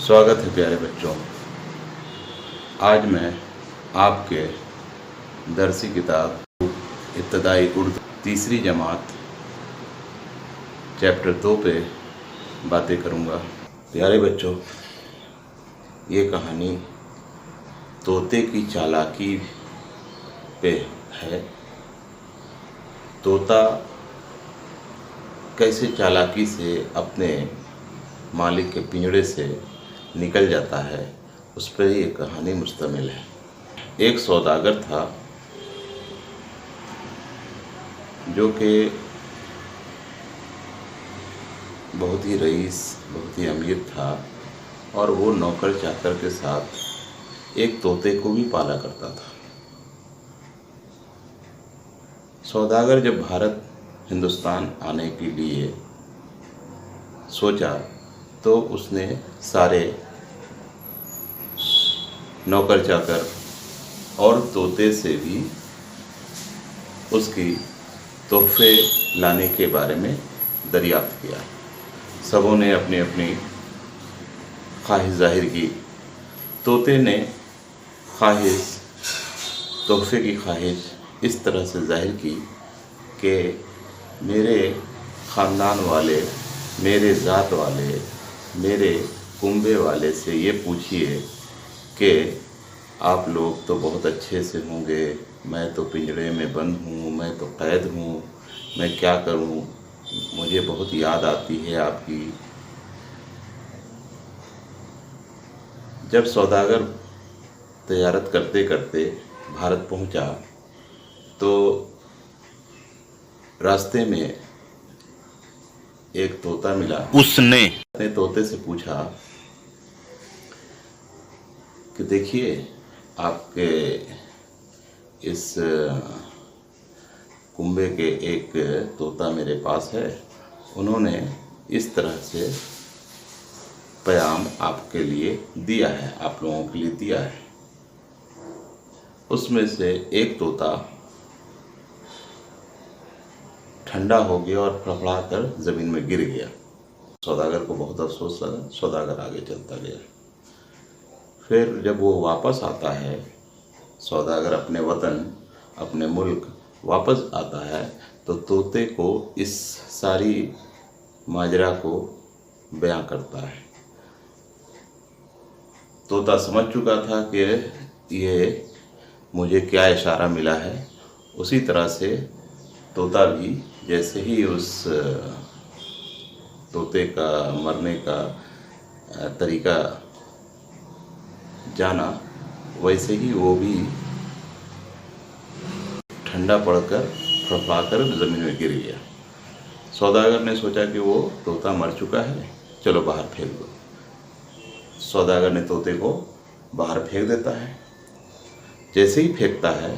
स्वागत है प्यारे बच्चों। आज मैं आपके दरसी किताब इब्तदाई उर्दू तीसरी जमात चैप्टर 2 पे बातें करूँगा। प्यारे बच्चों, ये कहानी तोते की चालाकी पे है। तोता कैसे चालाकी से अपने मालिक के पिंजड़े से निकल जाता है, उस पर ये कहानी मुश्तमिल है। एक सौदागर था जो कि बहुत ही रईस, बहुत ही अमीर था और वो नौकर चाकर के साथ एक तोते को भी पाला करता था। सौदागर जब भारत हिंदुस्तान आने के लिए सोचा तो उसने सारे नौकर चाकर और तोते से भी उसकी तोहफे लाने के बारे में दरियाफ्त किया। सबों ने अपनी अपनी ख्वाहिश जाहिर की। तोते ने तोहफे की ख्वाहिश इस तरह से जाहिर की कि मेरे ख़ानदान वाले, मेरे ज़ात वाले, मेरे कुंबे वाले से ये पूछिए कि आप लोग तो बहुत अच्छे से होंगे, मैं तो पिंजरे में बंद हूँ, मैं तो कैद हूँ, मैं क्या करूँ, मुझे बहुत याद आती है आपकी। जब सौदागर तजारत करते करते भारत पहुँचा तो रास्ते में एक तोता मिला। उसने तोते से पूछा कि देखिए, आपके इस कुंबे के एक तोता मेरे पास है, उन्होंने इस तरह से पैगाम आपके लिए दिया है, आप लोगों के लिए दिया है। उसमें से एक तोता ठंडा हो गया और फड़फड़ा कर ज़मीन में गिर गया। सौदागर को बहुत अफसोस लगा। सौदागर आगे चलता गया। फिर जब वो वापस आता है, सौदागर अपने वतन, अपने मुल्क वापस आता है, तो तोते को इस सारी माजरा को बयां करता है। तोता समझ चुका था कि ये मुझे क्या इशारा मिला है। उसी तरह से तोता भी जैसे ही उस तोते का मरने का तरीका जाना, वैसे ही वो भी ठंडा पड़कर फड़फड़ाकर ज़मीन में गिर गया। सौदागर ने सोचा कि वो तोता मर चुका है, चलो बाहर फेंक दो। सौदागर ने तोते को बाहर फेंक देता है। जैसे ही फेंकता है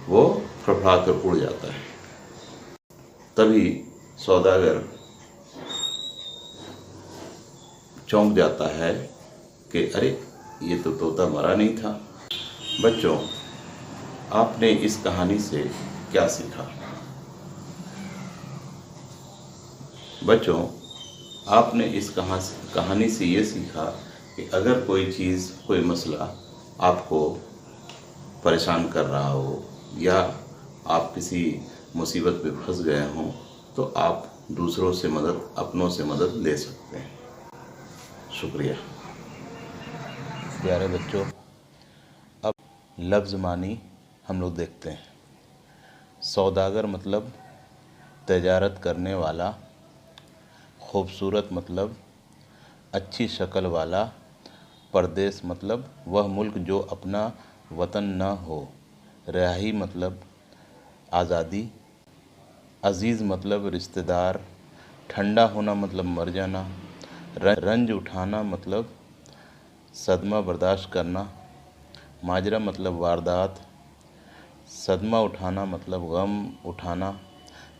वो फड़फड़ाकर उड़ जाता है। तभी सौदागर चौंक जाता है कि अरे, ये तो तोता मरा नहीं था। बच्चों, आपने इस कहानी से क्या सीखा? बच्चों, आपने इस कहानी से ये सीखा कि अगर कोई चीज़, कोई मसला आपको परेशान कर रहा हो या आप किसी मुसीबत में फंस गए हों, तो आप दूसरों से मदद, अपनों से मदद ले सकते हैं। शुक्रिया। प्यारे बच्चों, अब लफ्ज़ मानी हम लोग देखते हैं। सौदागर मतलब तजारत करने वाला, खूबसूरत मतलब अच्छी शक्ल वाला, परदेश मतलब वह मुल्क जो अपना वतन न हो, रिहाई मतलब आज़ादी, अज़ीज़ मतलब रिश्तेदार, ठंडा होना मतलब मर जाना, रंज उठाना मतलब सदमा बर्दाश्त करना, माजरा मतलब वारदात, सदमा उठाना मतलब गम उठाना,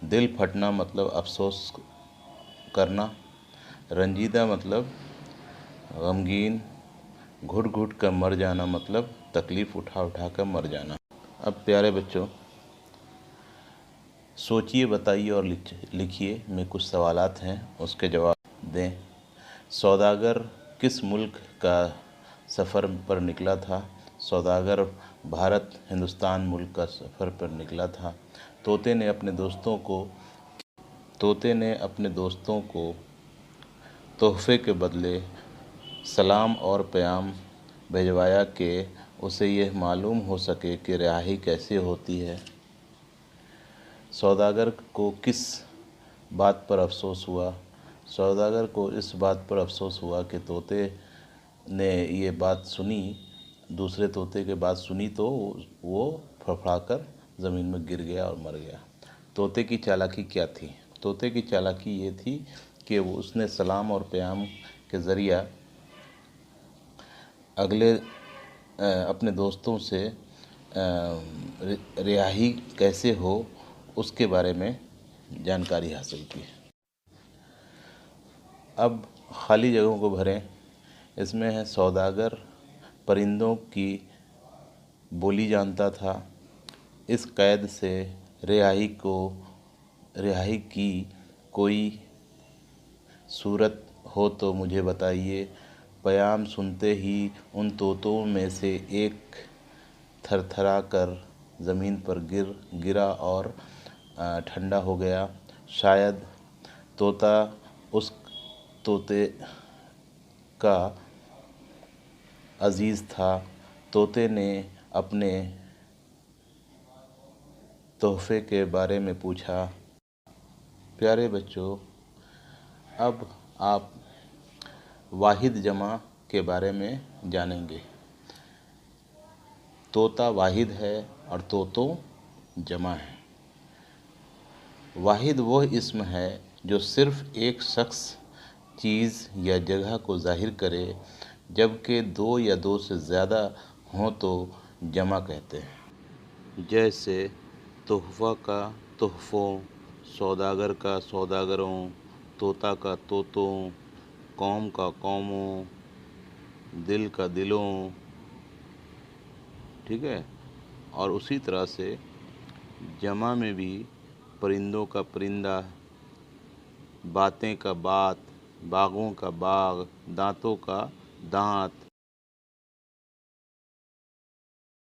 दिल फटना मतलब अफसोस करना, रंजीदा मतलब गमगीन, घुट घुट कर मर जाना मतलब तकलीफ़ उठा उठा कर मर जाना। अब प्यारे बच्चों, सोचिए, बताइए और लिखिए। मैं कुछ सवालात हैं, उसके जवाब दें। सौदागर किस मुल्क का सफ़र पर निकला था। सौदागर भारत हिंदुस्तान मुल्क का सफ़र पर निकला था। तोते ने अपने दोस्तों को तोहफे के बदले सलाम और प्याम भिजवाया कि उसे यह मालूम हो सके कि रिहाई कैसे होती है। सौदागर को किस बात पर अफसोस हुआ? सौदागर को इस बात पर अफसोस हुआ कि तोते ने ये बात सुनी, दूसरे तोते की बात सुनी तो वो फड़फड़ाकर ज़मीन में गिर गया और मर गया। तोते की चालाकी क्या थी? तोते की चालाकी ये थी कि उसने सलाम और प्याम के ज़रिया अपने दोस्तों से रिहाई कैसे हो उसके बारे में जानकारी हासिल की। अब खाली जगहों को भरें। इसमें है सौदागर परिंदों की बोली जानता था। इस कैद से रिहाई की कोई सूरत हो तो मुझे बताइए। प्याम सुनते ही उन तोतों में से एक थरथरा कर ज़मीन पर गिरा और ठंडा हो गया। शायद तोता उस तोते का अजीज़ था। तोते ने अपने तोहफे के बारे में पूछा। प्यारे बच्चों, अब आप वाहिद जमा के बारे में जानेंगे। तोता वाहिद है और तोतों जमा है। वाहिद वह इस्म है जो सिर्फ़ एक शख्स, चीज़ या जगह को ज़ाहिर करे, जबकि दो या दो से ज़्यादा हों तो जमा कहते हैं। जैसे तोहफ़ा का तोहफ़ों, सौदागर का सौदागरों, तोता का तोतों, कौम का कौमों, दिल का दिलों। ठीक है। और उसी तरह से जमा में भी परिंदों का परिंदा, बातें का बात, बागों का बाग, दांतों का दांत,